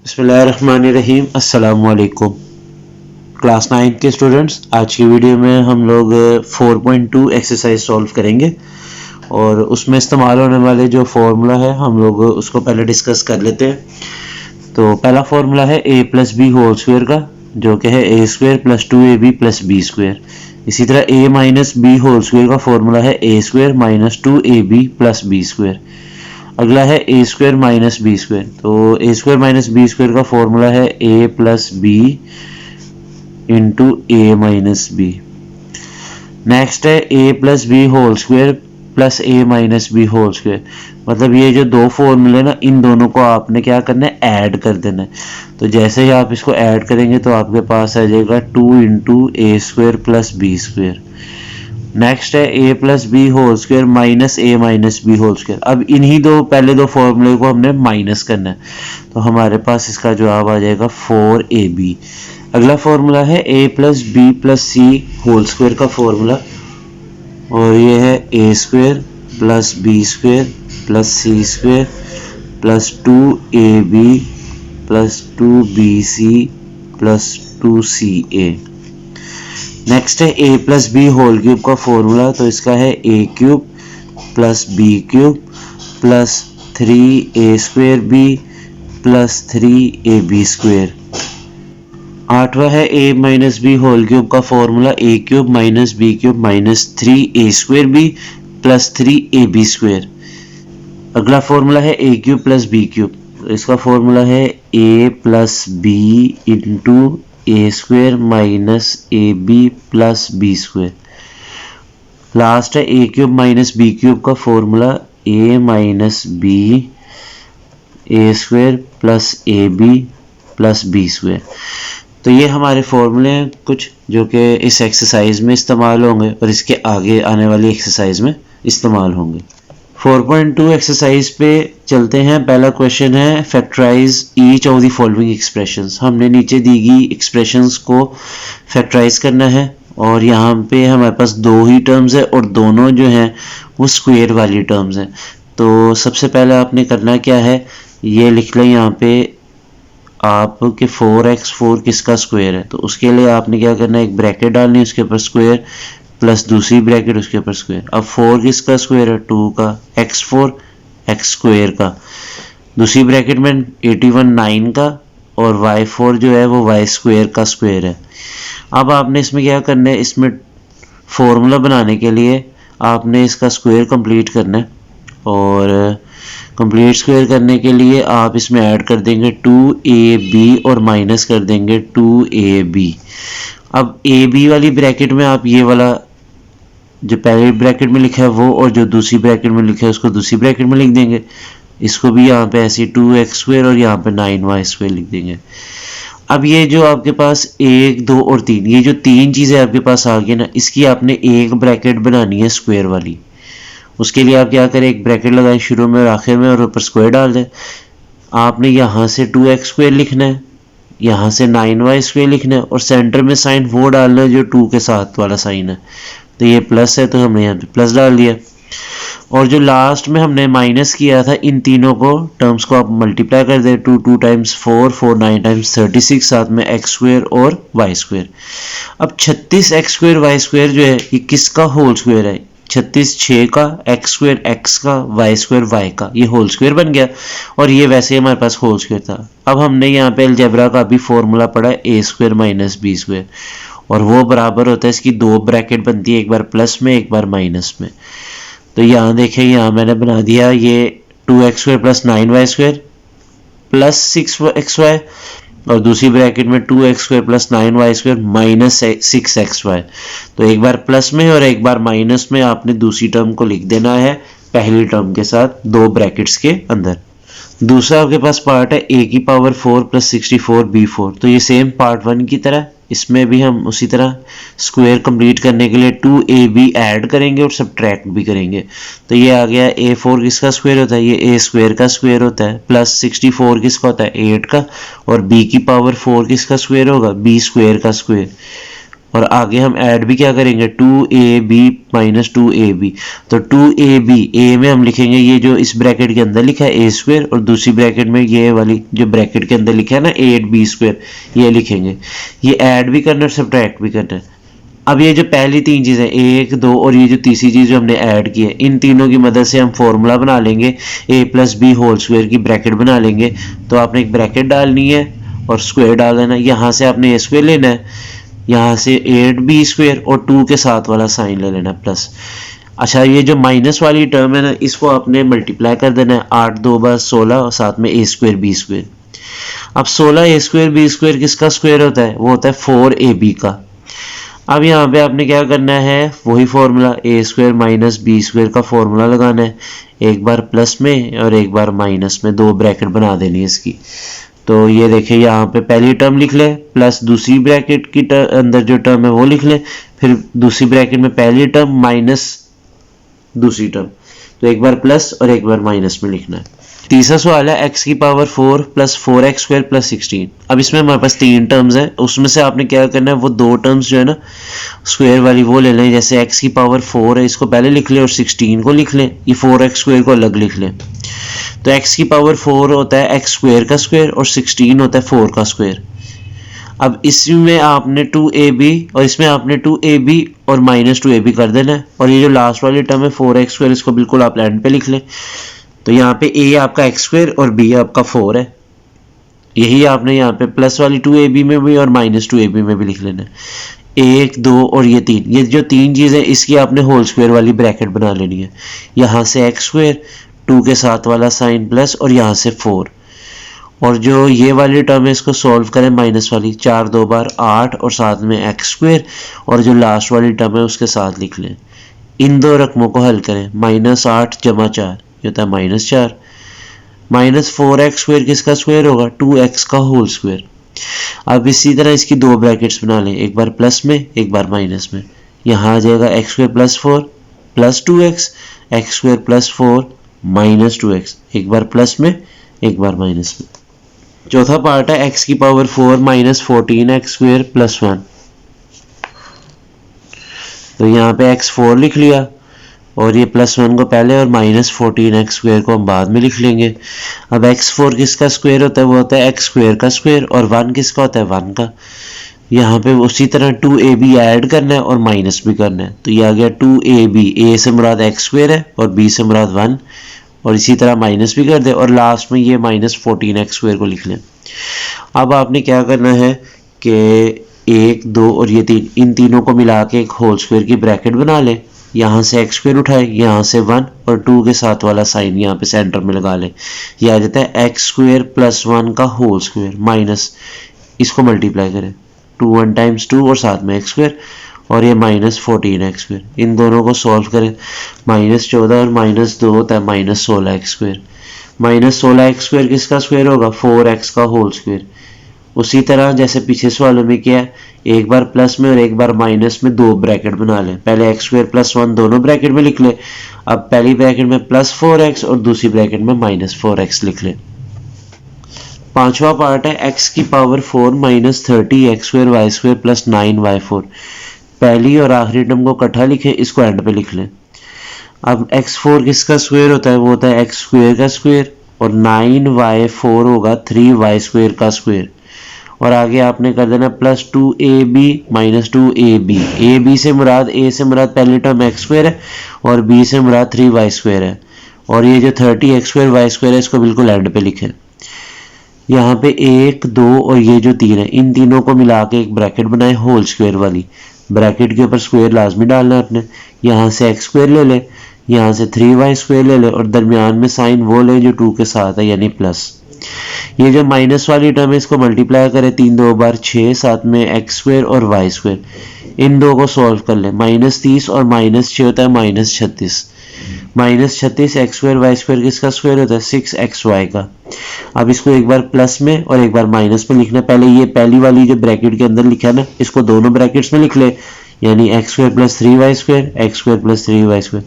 बिस्मिल्लाहिर्रहमानिर्रहीम। अस्सलामुअलैकुम क्लास 9 के स्टूडेंट्स, आज की वीडियो में हम लोग 4.2 एक्सरसाइज सॉल्व करेंगे और उसमें इस्तेमाल होने वाले जो फार्मूला है हम लोग उसको पहले डिस्कस कर लेते हैं। तो पहला फार्मूला है a plus B whole square का, जो कि है A square plus 2ab plus B square. इसी तरह a minus B whole square का फार्मूला है A square minus 2ab plus B square. अगला है A square minus B square. तो A square minus B square का फॉर्मूला है A plus B into A minus B. Next है A plus B whole square plus A minus B whole square. मतलब ये जो दो फॉर्मूले ना, इन दोनों को आपने क्या करना है, ऐड कर देना है। तो जैसे ही आप इसको ऐड करेंगे तो आपके पास आ जाएगा 2 इंटू ए square plus B square. Next है A plus B whole square minus A minus B whole square. अब इन्हीं दो पहले दो फॉर्मूले को हमने माइनस करना है, तो हमारे पास इसका जवाब आ जाएगा 4ab। अगला फॉर्मूला है A plus B plus C whole square का फॉर्मूला, और ये है A square plus B square plus C square plus 2ab plus 2bc plus 2ca। Next है A plus B whole cube का फॉर्मूला, तो इसका है A cube plus B cube plus 3a square B plus 3ab square. आठवां है A minus B whole cube का formula, A cube minus B cube minus 3a square B plus 3ab square. अगला formula है A cube plus B cube, तो इसका formula है A plus B into A square minus A B plus B square. Last है A cube minus B cube का formula, A minus B A square plus A B plus B square. तो ये हमारे फॉर्मूले हैं कुछ जो कि इस एक्सरसाइज में इस्तेमाल होंगे और इसके आगे आने वाली एक्सरसाइज में इस्तेमाल होंगे। 4.2 एक्सरसाइज पे चलते हैं। पहला क्वेश्चन है factorise each of the following expressions. हमने नीचे दी गई एक्सप्रेशंस को फैक्टराइज करना है और यहाँ पे हमारे पास दो ही टर्म्स है और दोनों जो हैं वो स्क्वायर वाली टर्म्स हैं। तो सबसे पहले आपने करना क्या है, ये लिख लें यहाँ पे आपके 4x4 किसका स्क्वायर है। तो उसके लिए आपने क्या करना है, एक ब्रैकेट डालनी है, उसके ऊपर स्क्वायर प्लस दूसरी ब्रैकेट उसके ऊपर स्क्वायर। अब 4 किसका स्क्वायर है, 2 का, x4 x स्क्वायर का, दूसरी ब्रैकेट में 81 9 का, और y4 जो है वो y स्क्वायर का स्क्वायर है। अब आपने इसमें क्या करना है, इसमें फॉर्मूला बनाने के लिए आपने इसका स्क्वायर कंप्लीट करना है, और कंप्लीट स्क्वायर करने के लिए आप इसमें ऐड कर देंगे 2ab और माइनस कर देंगे 2ab। अब ab वाली ब्रैकेट में आप ये वाला जो पहले ब्रैकेट में लिखा है वो, और जो दूसरी ब्रैकेट में लिखा है उसको दूसरी ब्रैकेट में लिख देंगे। इसको भी यहाँ पे ऐसे 2x स्क्वायर और यहाँ पे 9y स्क्वायर लिख देंगे। अब ये जो आपके पास 1 2 और 3, ये जो तीन चीज़ें आपके पास आ गई ना, इसकी आपने एक ब्रैकेट बनानी है स्क्वायर वाली। उसके लिए आप क्या करें, एक ब्रैकेट लगाएं शुरू में और आखिर में और ऊपर स्क्वायर डाल दें। आपने यहाँ से 2x स्क्वायर लिखना है, यहाँ से 9y स्क्वायर लिखना है, और सेंटर में साइन वो डालना है जो 2 के साथ वाला साइन है। तो ये प्लस है तो हमने यहाँ पे प्लस डाल दिया, और जो लास्ट में हमने माइनस किया था इन तीनों को टर्म्स को आप मल्टीप्लाई कर दें। 2 2 टाइम्स 4 4 9 टाइम्स 36, साथ में x स्क्वायर और y स्क्वायर। अब 36 x स्क्वायर y स्क्वायर जो है ये किसका होल स्क्वायर है, 36 6 का, x स्क्वायर x का, y स्क्वायर y का, ये होल स्क्वायर बन गया। और ये वैसे ही हमारे पास होल स्क्वायर था। अब हमने यहाँ पे अलजेब्रा का भी फॉर्मूला पढ़ा है, A square minus B square, और वो बराबर होता है, इसकी दो ब्रैकेट बनती है, एक बार प्लस में एक बार माइनस में। तो यहाँ देखें, यहाँ मैंने बना दिया ये 2x square plus 9y square plus 6xy, और दूसरी ब्रैकेट में 2x square plus 9y square minus 6xy। तो एक बार प्लस में और एक बार माइनस में आपने दूसरी टर्म को लिख देना है पहली टर्म के साथ दो ब्रैकेट्स के अंदर। दूसरा आपके पास पार्ट है a की पावर 4 प्लस 64 b4। तो ये सेम पार्ट 1 की तरह, इसमें भी हम उसी तरह स्क्वायर कंप्लीट करने के लिए 2ab ऐड करेंगे और सब्ट्रैक्ट भी करेंगे। तो ये आ गया a4 किसका स्क्वायर होता है, ये a स्क्वायर का स्क्वायर होता है, प्लस 64 किसका होता है 8 का, और b की पावर 4 किसका स्क्वायर होगा, b स्क्वायर का स्क्वायर, और आगे हम ऐड भी क्या करेंगे 2ab माइनस 2ab। तो 2ab ए में हम लिखेंगे ये जो इस ब्रैकेट के अंदर लिखा है a² और दूसरी ब्रैकेट में ये वाली जो ब्रैकेट के अंदर लिखा है ना 8b², ये लिखेंगे। ये ऐड भी करना है और सब्ट्रैक्ट भी करना है। अब ये जो पहली तीन चीज़ें 1, 2 और ये जो तीसरी चीज़ जो हमने ऐड की है, इन तीनों की मदद से हम फॉर्मूला बना लेंगे a+b² की ब्रैकेट बना लेंगे। तो आपने एक ब्रैकेट डालनी है और स्क्वायर डाल देना। यहाँ से आपने a² लेना है, यहाँ से 8b² और 2 के साथ वाला साइन ले लेना प्लस। अच्छा, ये जो माइनस वाली टर्म है ना, इसको आपने मल्टीप्लाई कर देना है। 8 2 × 16 और साथ में a² b²। अब 16 a² b² किसका स्क्वायर होता है? वो होता है 4ab का। अब यहाँ पे आपने क्या करना है, वही फॉर्मूला a² माइनस b² का फॉर्मूला लगाना है। एक बार प्लस में और एक बार माइनस में, दो ब्रैकेट बना देनी है इसकी। तो ये देखिए यहाँ पे पहली टर्म लिख ले प्लस दूसरी ब्रैकेट की अंदर जो टर्म है वो लिख ले, फिर दूसरी ब्रैकेट में पहली टर्म माइनस दूसरी टर्म। तो एक बार प्लस और एक बार माइनस में लिखना है। तीसरा सवाल है x की पावर 4 प्लस 4x² प्लस 16। अब इसमें हमारे पास तीन टर्म्स हैं, उसमें से आपने क्या करना है, वो दो टर्म्स जो है ना स्क्वायर वाली वो ले लें। जैसे x की पावर 4 है, इसको पहले लिख लें और 16 को लिख लें, ये 4x² को अलग लिख लें। तो x की पावर 4 होता है x² का स्क्वायर और 16 होता है 4 का स्क्वायर। अब इसमें आपने 2ab और इसमें आपने 2ab और माइनस 2ab कर देना है। और ये जो लास्ट वाली टर्म है 4x², इसको बिल्कुल आप एंड पे लिख लें। तो यहाँ पे a आपका x² और b आपका 4 है। यही आपने यहाँ पे प्लस वाली 2ab में भी और माइनस 2ab में भी लिख लेना है। 1 2 और ये 3, ये जो तीन चीज़ें इसकी आपने होल स्क्वायर वाली ब्रैकेट बना लेनी है। यहाँ से x², 2 के साथ वाला साइन प्लस और यहाँ से 4। और जो ये वाली टर्म है इसको सॉल्व करें, माइनस वाली, 4 2 बार 8 और साथ में x² और जो लास्ट वाली टर्म है उसके साथ लिख लें। इन दो रकमों को हल करें, -8 + 4 ये होता है -4। माइनस 4x² किसका स्क्वायर होगा? 2x का होल स्क्वायर। अब इसी तरह इसकी दो ब्रैकेट्स बना लें, एक बार प्लस में एक बार माइनस में। यहाँ आ जाएगा x² + 4 plus 2x, x² + 4 minus 2x, एक बार प्लस में एक बार माइनस में। चौथा पार्ट है x की पावर 4 माइनस 14x² + 1। तो यहाँ पे x4 लिख लिया और ये +1 को पहले और माइनस 14x² को हम बाद में लिख लेंगे। अब x4 किसका स्क्वायर होता है? वो होता है x² का स्क्वायर। और 1 किसका होता है? 1 का। यहाँ पे उसी तरह 2ab ऐड करना है और माइनस भी करना है। तो ये आ गया 2ab, a से मुराद x² है और b से मुराद 1, और इसी तरह माइनस भी कर दे और लास्ट में ये माइनस 14x² को लिख लें। अब आपने क्या करना है कि 1 2 और ये 3, इन तीनों को मिला के एक होल स्क्वायर की ब्रैकेट बना लें। यहाँ से x² उठाए, यहाँ से 1 और 2 के साथ वाला साइन यहाँ पे सेंटर में लगा ले। ये आ जाता है x² + 1 का होल स्क्वायर माइनस, इसको मल्टीप्लाई करें 2 1 × 2 और साथ में x² और ये माइनस 14x²। इन दोनों को सॉल्व करें, -14 और -2 होता है -16x²। -16x² किसका स्क्वायर होगा? 4x का होल स्क्वायर। उसी तरह जैसे पीछे सवालों में किया है, एक बार प्लस में और एक बार माइनस में दो ब्रैकेट बना लें। पहले x² + 1 दोनों ब्रैकेट में लिख लें। अब पहली ब्रैकेट में +4x और दूसरी ब्रैकेट में -4x लिख लें। पांचवा पार्ट है x की power 4 minus 30x² y² + 9y4। पहली और आखिरी टर्म को इकट्ठा लिखें, इसको एंड पे लिख लें। अब x4 किसका स्क्वायर होता है? वो होता है x² का स्क्वायर और 9y4 होगा 3y² का स्क्वायर। और आगे आपने कर देना +2ab माइनस 2ab। ab से मुराद, a से मुराद पहली टर्म x² है और b से मुराद 3y² है। और ये जो 30x² y² है इसको बिल्कुल एंड पे लिखें। यहाँ पे 1 2 और ये जो 3 है, इन तीनों को मिला के एक ब्रैकेट बनाए होल स्क्वायर वाली। ब्रैकेट के ऊपर स्क्वायर लाजमी डालना है आपने। यहाँ से x² ले ले, यहाँ से 3y² ले ले और दरमियान में साइन वो ले जो 2 के साथ है, यानी प्लस। ये जो माइनस वाली टर्म है इसको मल्टीप्लाई करें 3 2 बार 6, साथ में x² और y²। इन दो को सॉल्व कर ले, -30 और -6 होता है -36। -36 x² y² किसका स्क्वायर होता है? 6xy का। अब इसको एक बार प्लस में और एक बार माइनस में लिखना। पहले ये पहली वाली जो ब्रैकेट के अंदर लिखा है ना, इसको दोनों ब्रैकेट्स में लिख ले, यानी x² + 3y², x² + 3y²।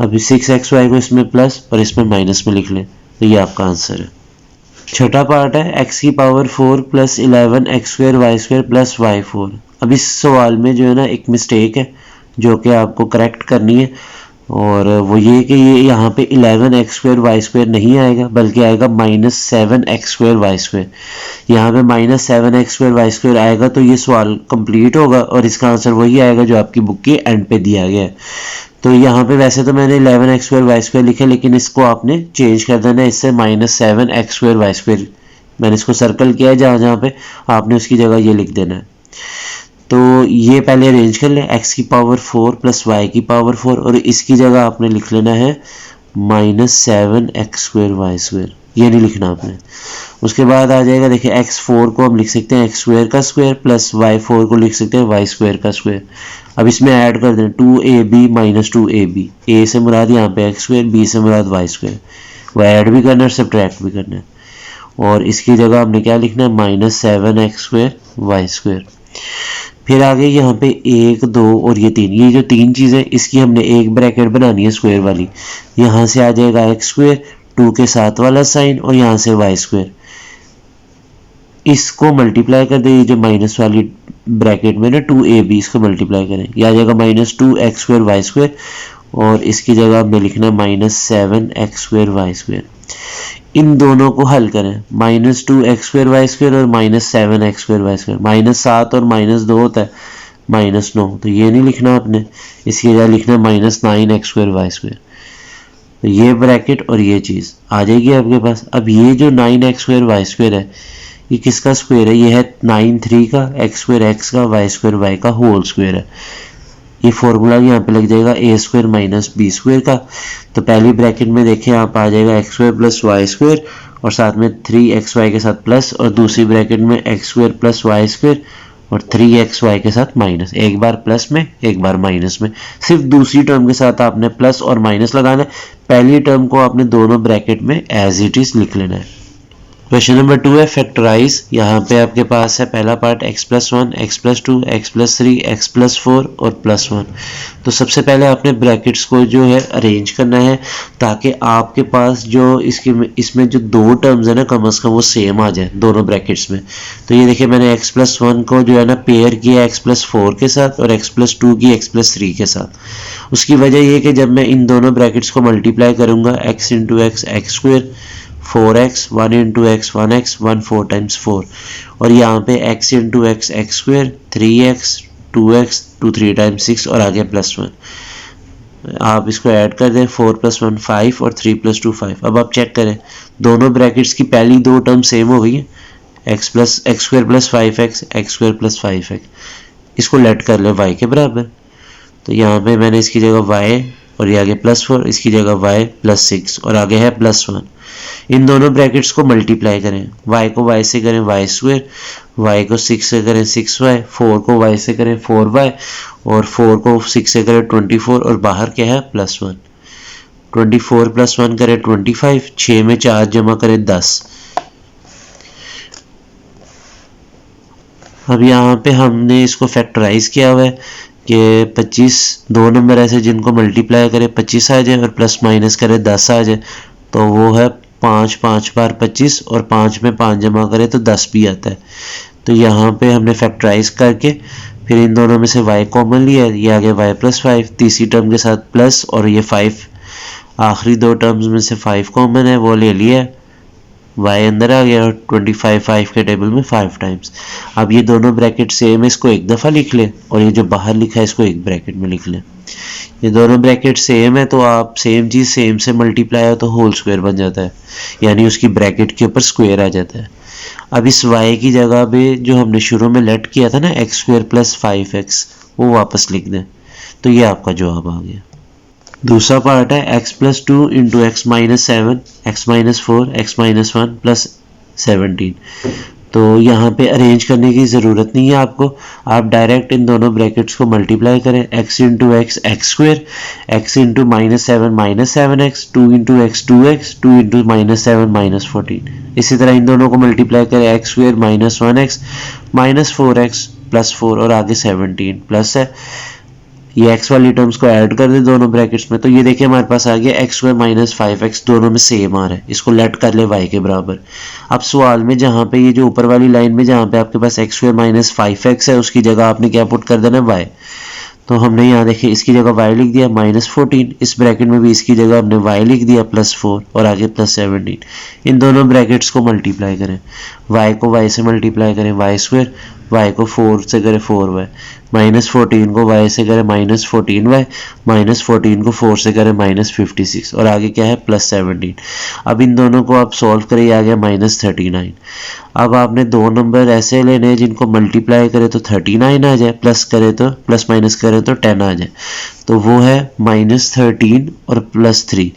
अभी 6xy को इसमें प्लस और इसमें माइनस में लिख लें। तो ये आपका आंसर है। छठा पार्ट है x की पावर 4 + 11x² y² + y4। अब इस सवाल में जो है ना एक मिस्टेक है जो कि आपको करेक्ट करनी है, और वो ये कि ये यहाँ पे 11x² y² नहीं आएगा बल्कि आएगा -7x²y²। यहाँ पे -7x²y² आएगा तो ये सवाल कंप्लीट होगा और इसका आंसर वही आएगा जो आपकी बुक के एंड पे दिया गया है। तो यहाँ पे वैसे तो मैंने 11x²y² लिखे, लेकिन इसको आपने चेंज कर देना है इससे -7x²y²। मैंने इसको सर्कल किया है जहाँ जहाँ पे, आपने उसकी जगह ये लिख देना है। तो ये पहले अरेंज कर लें, x की पावर 4 प्लस y की पावर 4, और इसकी जगह आपने लिख लेना है -7x²y²। ये नहीं लिखना आपने। उसके बाद आ जाएगा, देखिए x4 को हम लिख सकते हैं x² का स्क्वायर प्लस y4 को लिख सकते हैं y² का स्क्वायर। अब इसमें ऐड कर दें 2ab - 2ab, a से मुराद यहाँ पे x², b से मुराद y²। वो ऐड भी करना है, सब्ट्रैक्ट भी करना है। और इसकी जगह हमने क्या लिखना है -7x²y²। फिर आगे यहाँ पे 1 2 और ये 3, ये जो 3 चीज़ें इसकी हमने एक ब्रैकेट बनानी है स्क्वायर वाली। यहाँ से आ जाएगा x², 2 के साथ वाला साइन, और यहाँ से y²। इसको मल्टीप्लाई कर दें, ये जो माइनस वाली ब्रैकेट में ना 2ab, इसको मल्टीप्लाई करें, यह आ जाएगा -2x²y², और इसकी जगह हमने लिखना -7x²y²। इन दोनों को हल करें, -2x²y² और -7x²y²। -7 और -2 होता है -9, तो ये नहीं लिखना आपने, इसकी जगह लिखना -9x²y²। तो ये ब्रैकेट और ये चीज़ आ जाएगी आपके पास। अब ये जो 9x²y² है, ये किसका स्क्वायर है? ये है 9 3 का, x² x का, y² y का होल स्क्वायर है। ये फॉर्मूला यहाँ पे लग जाएगा a² - b² का। तो पहली ब्रैकेट में देखें आप आ जाएगा x² + y² और साथ में 3xy के साथ प्लस, और दूसरी ब्रैकेट में x² + y² और 3xy के साथ माइनस। एक बार प्लस में एक बार माइनस में, सिर्फ दूसरी टर्म के साथ आपने प्लस और माइनस लगाना है। पहली टर्म को आपने दोनों ब्रैकेट में एज इट इज लिख लेना है। क्वेश्चन नंबर 2 है फैक्टराइज। यहाँ पे आपके पास है पहला part x + 1, x + 2, x + 3, x + 4 और +1। तो सबसे पहले आपने ब्रैकेट्स को जो है अरेंज करना है ताकि आपके पास जो इसमें जो दो टर्म्स है ना कम से कम वो सेम आ जाए दोनों ब्रैकेट्स में। तो ये देखिए मैंने x + 1 को जो है ना पेयर किया x + 4 के साथ और x + 2 की x + 3 के साथ। उसकी वजह ये कि जब मैं इन दोनों ब्रैकेट्स को मल्टीप्लाई करूँगा x × x x², 4x, 1 × x 1x, 1 4 × 4, और यहाँ पे x × x x², 3x, 2x, 2 3 × 6 और आगे +1। आप इसको ऐड कर दें, 4 + 1 5 और 3 + 2 5। अब आप चेक करें दोनों ब्रैकेट्स की पहली दो टर्म सेम हो गई है, x + 5x, x² + 5x। इसको लेट कर ले y के बराबर। तो यहाँ पे मैंने इसकी जगह y और ये आगे +4, इसकी जगह y + 6 और आगे है +1। इन दोनों ब्रैकेट्स को मल्टीप्लाई करें, y को y से करें y², y को 6 से करें 6y, 4 को y से करें 4y और 4 को 6 से करें 24, और बाहर क्या है +1। 24 + 1 करें 25, 6 में 4 जमा करें 10। अब यहाँ पे हमने इसको फैक्टराइज किया हुआ है कि 25 दो नंबर ऐसे जिनको मल्टीप्लाई करें 25 आ जाए और प्लस माइनस करें 10 आ जाए, तो वो है 5 5 बार 25 और 5 में 5 जमा करें तो 10 भी आता है। तो यहाँ पे हमने फैक्टराइज करके फिर इन दोनों में से y कॉमन लिया, ये आगे y + 5, तीसरी टर्म के साथ प्लस और ये 5, आखिरी दो टर्म्स में से 5 कॉमन है वो ले लिया, y अंदर आ गया और 25 5 के टेबल में 5 टाइम्स। अब ये दोनों ब्रैकेट सेम है, इसको एक दफ़ा लिख लें और ये जो बाहर लिखा है इसको एक ब्रैकेट में लिख लें। ये दोनों ब्रैकेट सेम है तो आप सेम चीज़ सेम से मल्टीप्लाई हो तो होल स्क्वायर बन जाता है, यानी उसकी ब्रैकेट के ऊपर स्क्वायर आ जाता है। अब इस y की जगह पे जो हमने शुरू में लेट किया था ना x² + 5x, वो वापस लिख दें, तो ये आपका जवाब आ गया। दूसरा पार्ट है x + 2 × x - 7, x - 4, x - 1 + 17। तो यहाँ पे अरेंज करने की ज़रूरत नहीं है आपको, आप डायरेक्ट इन दोनों ब्रैकेट्स को मल्टीप्लाई करें, x × x x², x × -7 7x, 2 × x 2x, 2 × -7 14। इसी तरह इन दोनों को मल्टीप्लाई करें, x² - 1x, -4x + 4 और आगे 17 प्लस है, ये एक्स वाली टर्म्स को ऐड कर दे दोनों ब्रैकेट्स में, तो ये देखिए हमारे पास आ गया एक्स स्क्वायर माइनस 5x, दोनों में सेम आ रहा है, इसको लेट कर ले y के बराबर। अब सवाल में जहाँ पे ये जो ऊपर वाली लाइन में जहाँ पे आपके पास एक्स स्क्वायर माइनस 5x है उसकी जगह आपने क्या पुट कर देना y, तो हमने यहाँ देखिए इसकी जगह y लिख दिया -14, इस ब्रैकेट में भी इसकी जगह हमने y लिख दिया +4 और आगे +17। इन दोनों ब्रैकेट्स को मल्टीप्लाई करें, y को y से मल्टीप्लाई करें y स्क्वायर, y को 4 से करें 4y, -14 को y से करें -14y, -14 को 4 से करें -56 और आगे क्या है +17। अब इन दोनों को आप सॉल्व करें, ये आ गया -39। अब आपने दो नंबर ऐसे लेने हैं जिनको मल्टीप्लाई करें तो 39 आ जाए, प्लस करे तो प्लस माइनस करें तो 10 आ जाए, तो वो है -13 और +3,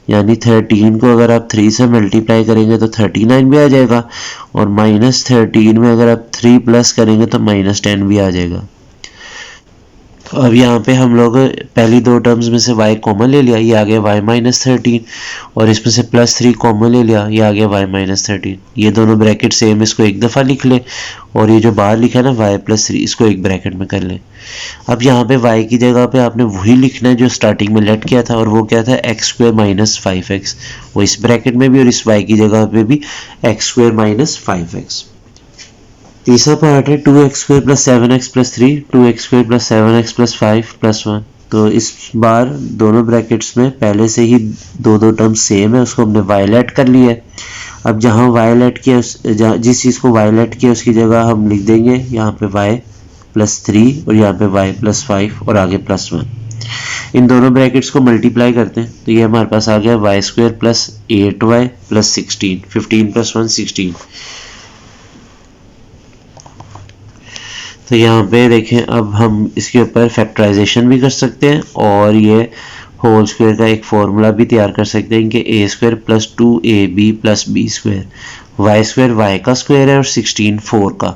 यानी 13 को अगर आप 3 से मल्टीप्लाई करेंगे तो 39 भी आ जाएगा और -13 में अगर आप 3 प्लस करेंगे तो -10 भी आ जाएगा। तो अब यहाँ पे हम लोग पहली दो टर्म्स में से y कॉमन ले लिया, ये आ गया y -13 और इसमें से +3 कॉमन ले लिया, ये आ गया y -13। ये दोनों ब्रैकेट सेम, इसको एक दफ़ा लिख ले और ये जो बाहर लिखा है ना y +3, इसको एक ब्रैकेट में कर ले। अब यहाँ पे y की जगह पे आपने वही लिखना है जो स्टार्टिंग में लेट किया था, और वो क्या था एक्स स्क्वायर माइनस 5x, वो इस ब्रैकेट में भी और इस y की जगह पे भी एक्स स्क्वायर माइनस 5x। तीसरा पार्ट है 2x square plus 7x plus 3, 2x square plus 7x plus 5 plus 1। तो इस बार दोनों ब्रैकेट्स में पहले से ही दो दो टर्म सेम है, उसको हमने वायलेट कर लिया है। अब जहाँ वायलेट किया, जिस चीज़ को वायलेट किया उसकी जगह हम लिख देंगे यहाँ पे y प्लस 3 और यहाँ पे y प्लस 5 और आगे प्लस 1। इन दोनों ब्रैकेट्स को मल्टीप्लाई करते हैं तो ये हमारे पास आ गया y square plus 8y plus 16, 15 plus 1 16। तो यहाँ पे देखें, अब हम इसके ऊपर फैक्टराइजेशन भी कर सकते हैं और ये होल स्क्वायर का एक फॉर्मूला भी तैयार कर सकते हैं कि a square plus 2ab plus b square, y square y का स्क्वायर है और 16 4 का।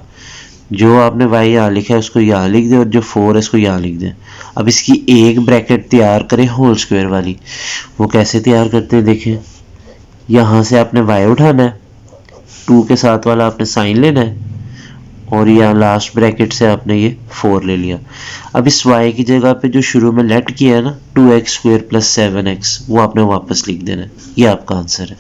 जो आपने y यहाँ लिखा है उसको यहाँ लिख दें और जो 4 है इसको यहाँ लिख दें। अब इसकी एक ब्रैकेट तैयार करें होल स्क्वायर वाली, वो कैसे तैयार करते हैं देखें। यहाँ से आपने y उठाना है, 2 के साथ वाला आपने साइन लेना है और यहाँ लास्ट ब्रैकेट से आपने ये 4 ले लिया। अब इस y की जगह पे जो शुरू में लेट किया है ना 2x स्क्वायर प्लस 7x, वो आपने वापस लिख देना है, ये आपका आंसर है।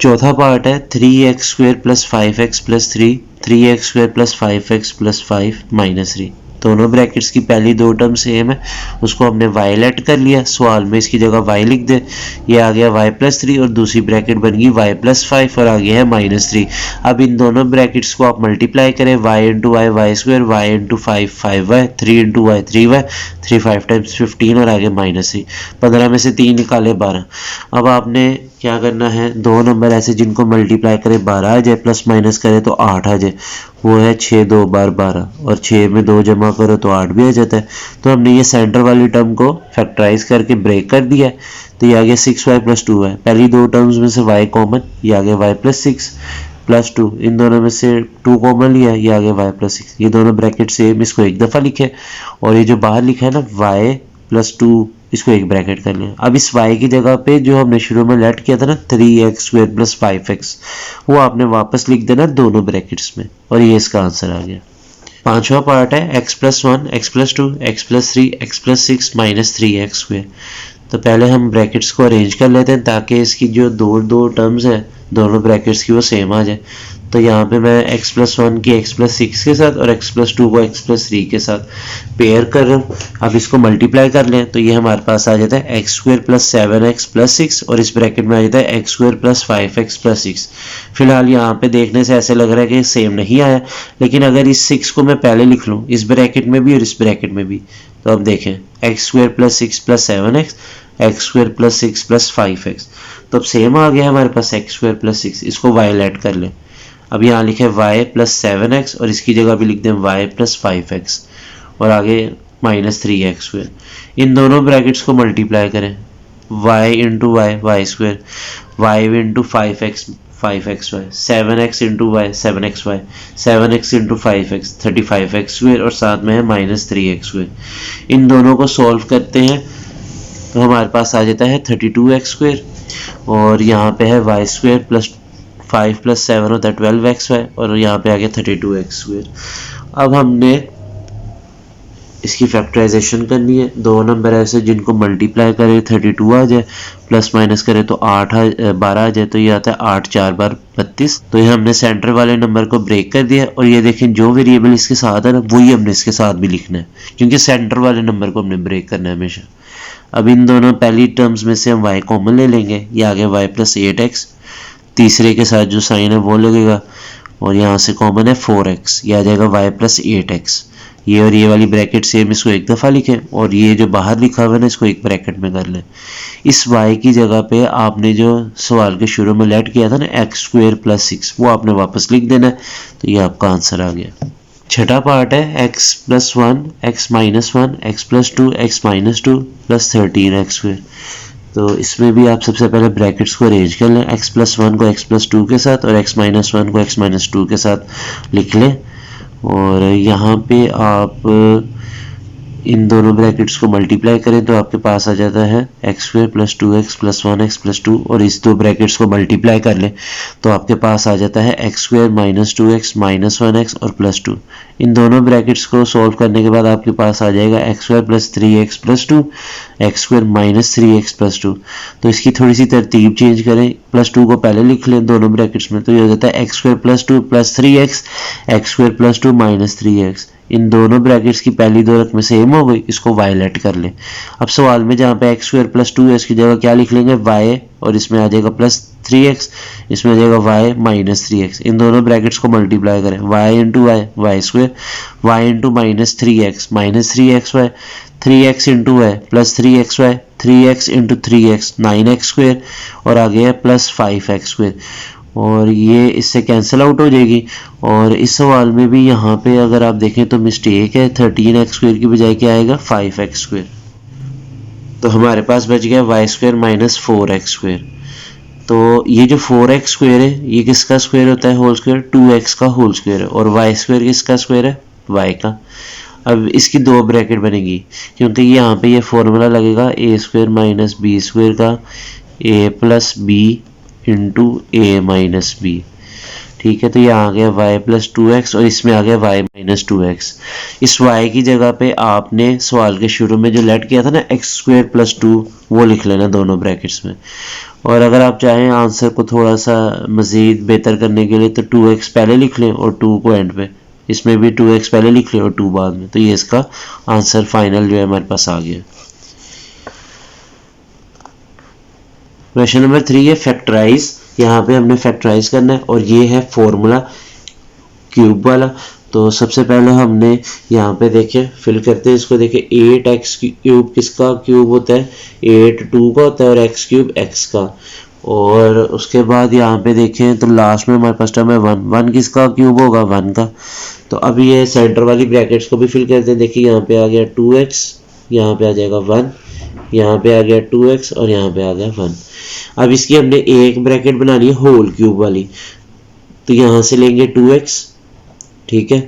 चौथा पार्ट है 3x square plus 5x plus 3, 3x square plus 5x plus 5 minus 3। दोनों ब्रैकेट्स की पहली दो टर्म सेम है, उसको हमने y लेट कर लिया, सवाल में इसकी जगह y लिख दे, ये आ गया y प्लस 3 और दूसरी ब्रैकेट बन गई y प्लस 5 और आगे है -3। अब इन दोनों ब्रैकेट्स को आप मल्टीप्लाई करें, y into y y square, y into 5 5y, 3 into y 3y, 3 5 times 15 और आगे -3। 15 में से 3 निकाले 12। अब आपने क्या करना है, दो नंबर ऐसे जिनको मल्टीप्लाई करें 12 आ जाए, प्लस माइनस करें तो 8 आ जाए, वो है 6 2 बार 12 और 6 में 2 जमा करो तो 8 भी आ जाता है। तो हमने ये सेंटर वाली टर्म को फैक्टराइज करके ब्रेक कर दिया, तो ये आ गया 6y प्लस 2y। पहली दो टर्म्स में से y कॉमन, ये आ गया y प्लस 6 प्लस 2, इन दोनों में से 2 कॉमन लिया, ये आ गया y प्लस 6। ये दोनों ब्रैकेट सेम, इसको एक दफ़ा लिखे और ये जो बाहर लिखा है ना y प्लस 2, इसको एक ब्रैकेट कर लिया। अब इस y की जगह पे जो हमने शुरू में लेट किया था ना 3x स्क्वायर प्लस 5x, वो आपने वापस लिख देना दोनों ब्रैकेट्स में और ये इसका आंसर आ गया। पांचवा पार्ट है x plus 1, x plus 2, x plus 3, x plus 6 minus 3x square. तो पहले हम ब्रैकेट्स को अरेंज कर लेते हैं ताकि इसकी जो दो टर्म्स हैं दोनों ब्रैकेट्स की वो सेम आ जाए। तो यहाँ पे मैं x प्लस 1 की x प्लस 6 के साथ और x प्लस 2 को x प्लस 3 के साथ पेयर कर रहा हूँ। अब इसको मल्टीप्लाई कर लें तो ये हमारे पास आ जाता है x square plus 7x plus 6 और इस ब्रैकेट में आ जाता है x square plus 5x plus 6। फिलहाल यहाँ पे देखने से ऐसे लग रहा है कि सेम नहीं आया, लेकिन अगर इस 6 को मैं पहले लिख लूँ इस ब्रैकेट में भी और इस ब्रैकेट में भी, तो अब देखें x square plus 6 plus 7x, x square plus 6 plus 5x, तो अब सेम आ गया हमारे पास x स्क्वायर प्लस 6। इसको y लेट कर लें, अब यहाँ लिखे y प्लस 7x और इसकी जगह भी लिख दें y प्लस 5x और आगे माइनस 3x स्क्वायर। इन दोनों ब्रैकेट्स को मल्टीप्लाई करें, y into y y square, y into 5x 5xy, 7x into y 7xy, 7x into 5x 35x square और साथ में है माइनस 3x स्क्वायर। इन दोनों को सॉल्व करते हैं तो हमारे पास आ जाता है 32x स्क्वायर और यहाँ पे है y स्क्वायर प्लस 5 प्लस 7 होता है 12xy और यहाँ पे आ गया 32x स्क्वायर। अब हमने इसकी फैक्टराइजेशन करनी है। दो नंबर ऐसे जिनको मल्टीप्लाई करे 32 आ जाए, प्लस माइनस करे तो 12 आ जाए, तो ये आता है 8 4 बार 32। तो ये हमने सेंटर वाले नंबर को ब्रेक कर दिया, और ये देखें जो वेरिएबल इसके साथ है ना वही हमने इसके साथ भी लिखना है, क्योंकि सेंटर वाले नंबर को हमने ब्रेक करना है हमेशा। अब इन दोनों पहली टर्म्स में से हम y कॉमन ले लेंगे, ये आ गया y प्लस 8x, तीसरे के साथ जो साइन है वो लगेगा, और यहाँ से कॉमन है 4x, ये आ जाएगा y प्लस 8x। ये और ये वाली ब्रैकेट सेम, इसको एक दफ़ा लिखें, और ये जो बाहर लिखा हुआ है ना इसको एक ब्रैकेट में कर लें। इस y की जगह पे आपने जो सवाल के शुरू में लेट किया था ना x² प्लस 6, वो आपने वापस लिख देना है, तो ये आपका आंसर आ गया। छठा पार्ट है x plus 1, x minus 1, x plus 2, x minus 2 plus 13x²। तो इसमें भी आप सबसे पहले ब्रैकेट्स को अरेंज कर लें, x प्लस 1 को x प्लस 2 के साथ और x माइनस 1 को x माइनस 2 के साथ लिख लें, और यहाँ पे आप इन दोनों ब्रैकेट्स को मल्टीप्लाई करें तो आपके पास आ जाता है x² plus 2x plus 1x plus 2, और इस दो ब्रैकेट्स को मल्टीप्लाई कर लें तो आपके पास आ जाता है x² minus 2x minus 1x और प्लस 2। इन दोनों ब्रैकेट्स को सॉल्व करने के बाद आपके पास आ जाएगा x² plus 3x plus 2, x² minus 3x plus 2। तो इसकी थोड़ी सी तरतीब चेंज करें, प्लस 2 को पहले लिख लें दोनों ब्रैकेट्स में, तो ये हो जाता है x² plus 2 plus 3x, x² plus 2 minus 3x। इन दोनों ब्रैकेट्स की पहली दो रकमें सेम हो गई, इसको वायलेट कर लें। अब सवाल में जहाँ पे x² प्लस 2 है इसकी जगह क्या लिख लेंगे y, और इसमें आ जाएगा प्लस 3x, इसमें आ जाएगा y माइनस 3x। इन दोनों ब्रैकेट्स को मल्टीप्लाई करें, y into y y², y into minus 3x minus 3xy, 3x into y plus 3xy, 3x into 3x 9x², और आ गया प्लस 5x², और ये इससे कैंसिल आउट हो जाएगी। और इस सवाल में भी यहाँ पे अगर आप देखें तो मिस्टेक है, 13x² की बजाय क्या आएगा 5x²। तो हमारे पास बच गया y² माइनस 4x²। तो ये जो 4x² है ये किसका स्क्वायर होता है होल स्क्वायर, 2x का होल स्क्वायर है, और y² किसका स्क्वायर है y का। अब इसकी दो ब्रैकेट बनेगी, क्योंकि यहाँ पे ये फॉर्मूला लगेगा a² माइनस b² का, a plus b into A minus b. ठीक है, तो ये आ गया y प्लस 2x और इसमें आ गया y माइनस 2x। इस y की जगह पे आपने सवाल के शुरू में जो लेट किया था ना x² प्लस 2, वो लिख लेना दोनों ब्रैकेट्स में। और अगर आप चाहें आंसर को थोड़ा सा मज़ीद बेहतर करने के लिए तो 2x पहले लिख लें और 2 को एंड पे, इसमें भी 2x पहले लिख लें और 2 बाद में। तो ये इसका आंसर फाइनल जो है हमारे पास आ गया। क्वेश्चन नंबर 3 है फैक्टराइज। यहाँ पे हमने फैक्टराइज करना है और ये है फॉर्मूला क्यूब वाला। तो सबसे पहले हमने यहाँ पे देखे फिल करते हैं इसको, देखे 8x क्यूब किसका क्यूब होता है, 8 2 का होता है और x क्यूब x का। और उसके बाद यहाँ पे देखें तो लास्ट में हमारे पास टर्म है 1, 1 किसका क्यूब होगा 1 का। तो अब ये सेंटर वाली ब्रैकेट्स को भी फिल करते हैं। देखिए यहाँ पे आ गया 2x, यहाँ पे आ जाएगा 1, यहाँ पे आ गया 2x और यहाँ पे आ गया 1। अब इसकी हमने एक ब्रैकेट बनानी है होल क्यूब वाली, तो यहाँ से लेंगे 2x, ठीक है।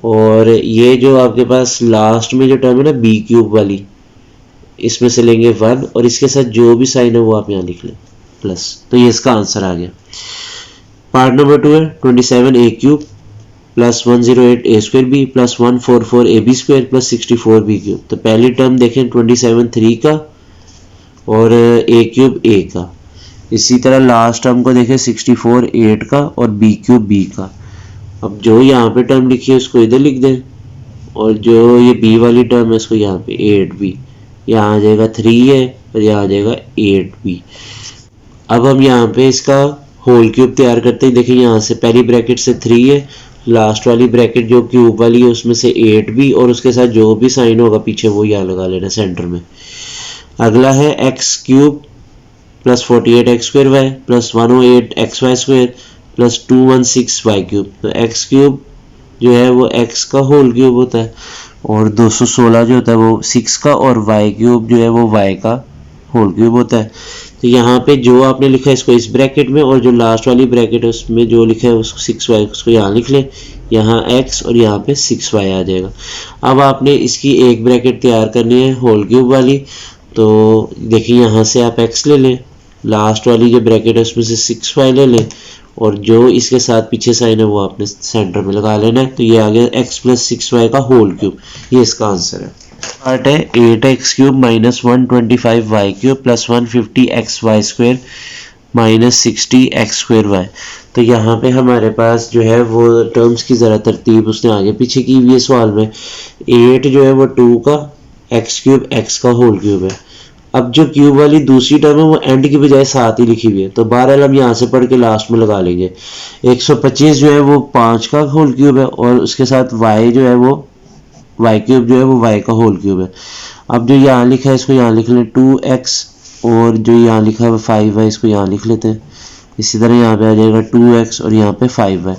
और ये जो आपके पास लास्ट में जो टर्म है ना b क्यूब वाली, इसमें से लेंगे 1 और इसके साथ जो भी साइन है वो आप यहाँ लिख लें प्लस। तो ये इसका आंसर आ गया। पार्ट नंबर 2 है 27 a cube plus 108 a² b plus 144 ab² plus 64 b cube. तो पहली टर्म देखें 27 3 का और a क्यूब a का। इसी तरह लास्ट टर्म को देखें 64 8 का और b क्यूब b का। अब जो यहाँ पे टर्म लिखी है उसको इधर लिख दें, और जो ये b वाली टर्म है इसको यहाँ पे 8b, यहाँ आ जाएगा 3 है और यहाँ आ जाएगा 8b। अब हम यहाँ पे इसका होल क्यूब तैयार करते हैं। देखिए यहाँ से पहली ब्रैकेट से 3 है, लास्ट वाली ब्रैकेट जो क्यूब वाली है उसमें से 8b और उसके साथ जो भी साइन होगा पीछे वो यहाँ लगा लेना सेंटर में। अगला है x cube plus 48x² y plus 108xy² plus 216y cube. तो x क्यूब जो है वो x का होल क्यूब होता है और 216 जो होता है वो 6 का, और y क्यूब जो है वो y का होल क्यूब होता है। तो यहाँ पे जो आपने लिखा है इसको इस ब्रैकेट में, और जो लास्ट वाली ब्रैकेट है उसमें जो लिखा है उसको 6y उसको यहाँ लिख लें, यहाँ x और यहाँ पे 6y आ जाएगा। अब आपने इसकी एक ब्रैकेट तैयार करनी है होल क्यूब वाली। तो देखिए यहाँ से आप x ले लें, लास्ट वाली जो ब्रैकेट है उसमें से 6y ले लें और जो इसके साथ पीछे साइन है वो आपने सेंटर में लगा लेना है। तो ये आ गया x प्लस 6y का होल क्यूब, ये इसका आंसर है। पार्ट है 8x cube minus 125y cube plus 150xy square minus 60x square y. तो यहाँ पे हमारे पास जो है वो टर्म्स की ज़रा तरतीब उसने आगे पीछे की हुई है सवाल में। 8 जो है वो 2 का x क्यूब x का होल क्यूब है। अब जो क्यूब वाली दूसरी टर्म है वो एंड की बजाय साथ ही लिखी हुई है, तो बहरहाल हम यहाँ से पढ़ के लास्ट में लगा लेंगे। 125 जो है वो 5 का होल क्यूब है और उसके साथ y जो है वो y क्यूब जो है वो y का होल क्यूब है। अब जो यहाँ लिखा है इसको यहाँ लिख लें 2x, और जो यहाँ लिखा है 5 है इसको यहाँ लिख लेते हैं। इसी तरह यहाँ पे आ जाएगा 2x और यहाँ पे 5 है।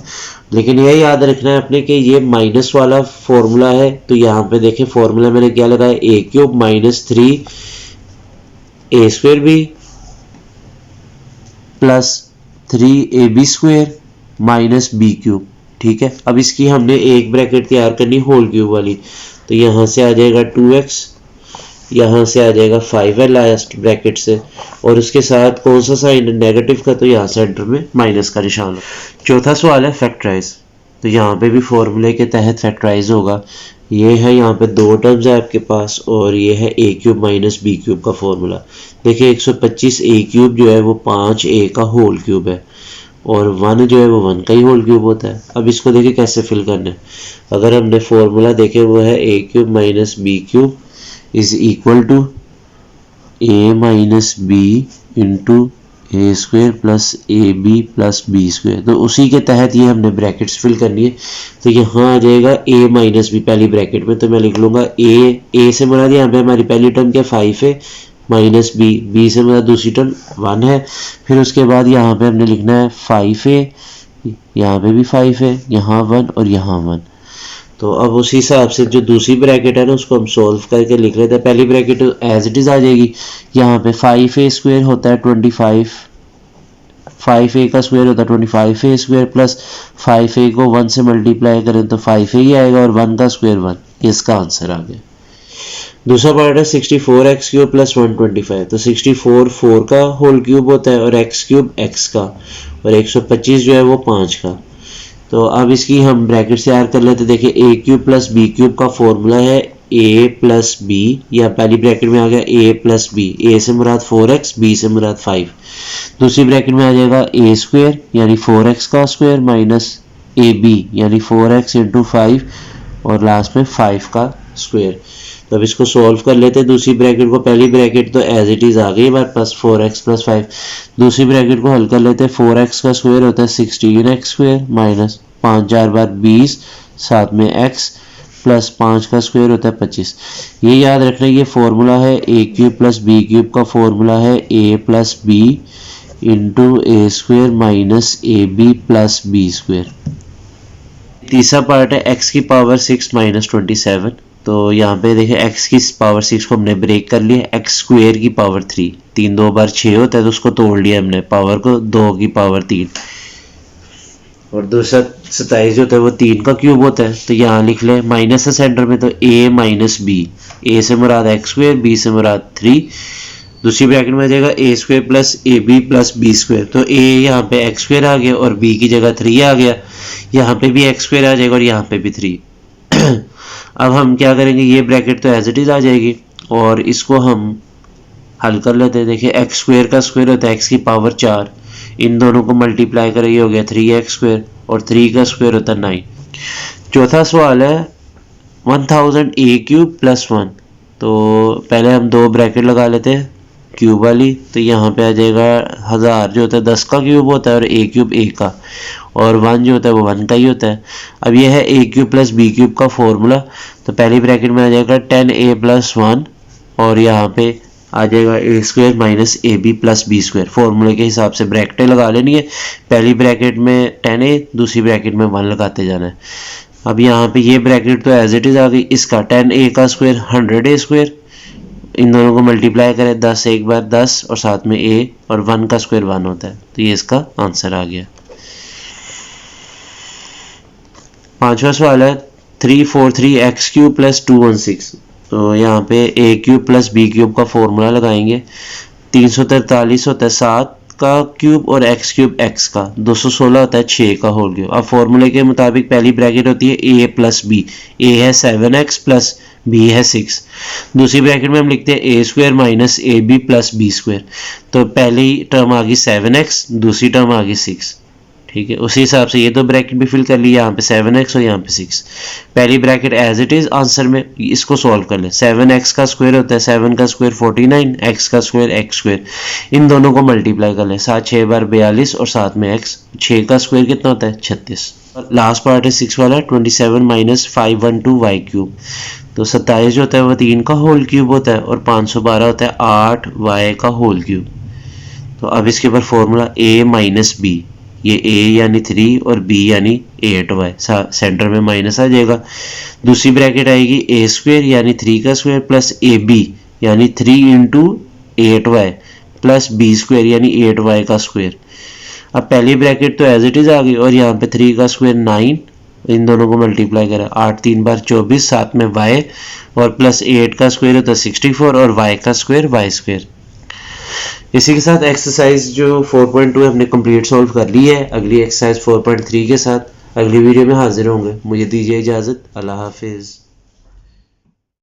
लेकिन यह याद रखना है अपने कि ये माइनस वाला फॉर्मूला है, तो यहाँ पे देखें फॉर्मूला मैंने क्या लगाया, a cube minus 3a square B plus 3ab square minus b cube. ठीक है, अब इसकी हमने एक ब्रैकेट तैयार करनी होल क्यूब वाली, तो यहाँ से आ जाएगा 2x, यहाँ से आ जाएगा 5 है लास्ट ब्रैकेट से, और उसके साथ कौन सा साइन है नेगेटिव का, तो यहाँ सेंटर में माइनस का निशान। चौथा सवाल है फैक्टराइज। तो यहाँ पे भी फॉर्मूले के तहत फैक्टराइज होगा। ये है यहाँ पे दो टर्म्स है आपके पास और ये है a cube minus B cube का फॉर्मूला। देखिए 125 a क्यूब जो है वो 5a का होल क्यूब है और 1 जो है वो 1 का ही होल क्यूब होता है। अब इसको देखिए कैसे फिल करना है। अगर हमने फॉर्मूला देखे वो है a cube minus B cube is equal to a minus b into A square plus A B plus B square. तो उसी के तहत ये हमने ब्रैकेट्स फिल करनी है। तो यहाँ आ जाएगा a माइनस बी पहली ब्रैकेट में, तो मैं लिख लूँगा a से मुराद यहाँ पे हमारी पहली टर्म क्या 5 है, माइनस b से मुराद दूसरी टर्म 1 है। फिर उसके बाद यहाँ पे हमने लिखना है 5a, यहाँ पे भी 5 है, यहाँ 1 और यहाँ 1। तो अब उसी हिसाब से जो दूसरी ब्रैकेट है ना उसको हम सॉल्व करके लिख लेते हैं। पहली ब्रैकेट एज इट इज आ जाएगी। यहाँ पे 5a स्क्वायर होता है 25, 5a का स्क्वायर होता है 25a स्क्वायर प्लस 5a को 1 से मल्टीप्लाई करें तो 5a ही आएगा और 1 का स्क्वायर 1, इसका आंसर आ गया। दूसरा पार्ट है 64x क्यूब प्लस 125। तो 64 4 का होल क्यूब होता है और x क्यूब x का, और 125 जो है वो 5 का। तो अब इसकी हम ब्रैकेट तैयार कर लेते। देखिए a cube plus b cube का फॉर्मूला है a प्लस बी, या पहली ब्रैकेट में आ गया a प्लस बी, a से मुराद 4x, b से मुराद 5। दूसरी ब्रैकेट में आ जाएगा a स्क्वायर यानी 4x का स्क्वायर माइनस ab यानी 4x इंटू 5 और लास्ट में 5 का स्क्वायर। तो अब इसको सॉल्व कर लेते हैं। दूसरी ब्रैकेट को, पहली ब्रैकेट तो एज इट इज आ गई हमारे पास 4x प्लस 5। दूसरी ब्रैकेट को हल कर लेते हैं। 4x का स्क्वायर होता है 16x स्क्वायर माइनस 5 4 बार 20 साथ में x प्लस 5 का स्क्वायर होता है 25। ये याद रखना ये फॉर्मूला है a cube plus b cube का फॉर्मूला है a plus B into A square minus A B plus B square. तीसरा पार्ट है x की पावर 6 माइनस 27। तो यहाँ पे देखिए x की पावर 6 को हमने ब्रेक कर लिया, x स्क्वायर की पावर 3, 3 2 बार 6 होता है तो उसको तोड़ लिया हमने, पावर को 2 की पावर 3, और दूसरा 27 जो होता है वो 3 का क्यूब होता है। तो यहाँ लिख ले माइनस है सेंटर में, तो a माइनस बी, a से मुराद x स्क्वायर, b से मुराद 3। दूसरी ब्रैकेट में आ जाएगा a square plus A B plus B square. तो a यहाँ पे x स्क्वायर आ गया और b की जगह 3 आ गया, यहाँ पे भी x स्क्वायर आ जाएगा और यहाँ पे भी 3। अब हम क्या करेंगे, ये ब्रैकेट तो एज इट इज आ जाएगी और इसको हम हल कर लेते हैं। देखिए x स्क्वायर का स्क्वायर होता है x की पावर 4, इन दोनों को मल्टीप्लाई करें ये हो गया 3x स्क्वायर और 3 का स्क्वायर होता है 9। चौथा सवाल है 1000 a क्यूब प्लस 1। तो पहले हम दो ब्रैकेट लगा लेते हैं क्यूब वाली। तो यहाँ पे आ जाएगा 1000 जो होता है 10 का क्यूब होता है और a क्यूब a का, और 1 जो होता है वो 1 का ही होता है। अब ये है a cube plus b cube का फॉर्मूला। तो पहली ब्रैकेट में आ जाएगा 10a प्लस 1 और यहाँ पे आ जाएगा a square minus A B plus B square. फॉर्मूले के हिसाब से ब्रैकेटें लगा लेनी है। पहली ब्रैकेट में 10a, दूसरी ब्रैकेट में 1 लगाते जाना है। अब यहाँ पे ये ब्रैकेट तो एज इट इज आ गई, इसका 10a का स्क्वायर 100a स्क्वायर, इन दोनों को मल्टीप्लाई करें 10 एक बार 10 और साथ में a, और 1 का स्क्वायर 1 होता है। तो ये इसका आंसर आ गया। पांचवा सवाल है 343x क्यूब प्लस 216। तो यहाँ पे a cube plus b cube का फॉर्मूला लगाएंगे। 343 होता है 7 का क्यूब और x क्यूब x का 216 होता है 6 का होल क्यूब। अब फॉर्मूले के मुताबिक पहली ब्रैकेट होती है a प्लस बी, a है 7x प्लस b है 6। दूसरी ब्रैकेट में हम लिखते हैं a square minus A B plus B square. तो पहली टर्म आ गई 7x, दूसरी टर्म आ गई 6। ठीक है, उसी हिसाब से ये दो ब्रैकेट भी फिल कर ली, यहाँ पे 7x और यहाँ पे 6। पहली bracket as it is answer में, इसको सॉल्व कर ले। 7x का स्क्वायर होता है 7 का स्क्वायर 49, x का स्क्वायर x स्क्वायर, इन दोनों को मल्टीप्लाई कर ले। 7 6 बार 42 और साथ में x, 6 का स्क्वायर कितना होता है 36। लास्ट पार्ट है 6 वाला, 27 माइनस 512 y क्यूब। तो 27 जो होता है वो 3 का होल क्यूब होता है और 512 होता है 8 y का होल क्यूब। तो अब इसके ऊपर फॉर्मूला a माइनस बी, ये a यानी 3 और b यानी 8y, सेंटर में माइनस आ जाएगा। दूसरी ब्रैकेट आएगी a स्क्वायर यानी 3 का स्क्वायर प्लस ए बी यानी 3 into 8y plus b square यानी 8y का स्क्वायर। अब पहली ब्रैकेट तो एज इट इज आ गई और यहाँ पे 3 का स्क्वायर 9, इन दोनों को मल्टीप्लाई करें 8 3 बार 24, साथ में y और प्लस 8 का स्क्वायर होता है 64 और y का स्क्वायर y स्क्वायर। इसी के साथ एक्सरसाइज जो 4.2 हमने कंप्लीट सॉल्व कर ली है। अगली एक्सरसाइज 4.3 के साथ अगली वीडियो में हाजिर होंगे। मुझे दीजिए इजाज़त। अल्लाह हाफिज़।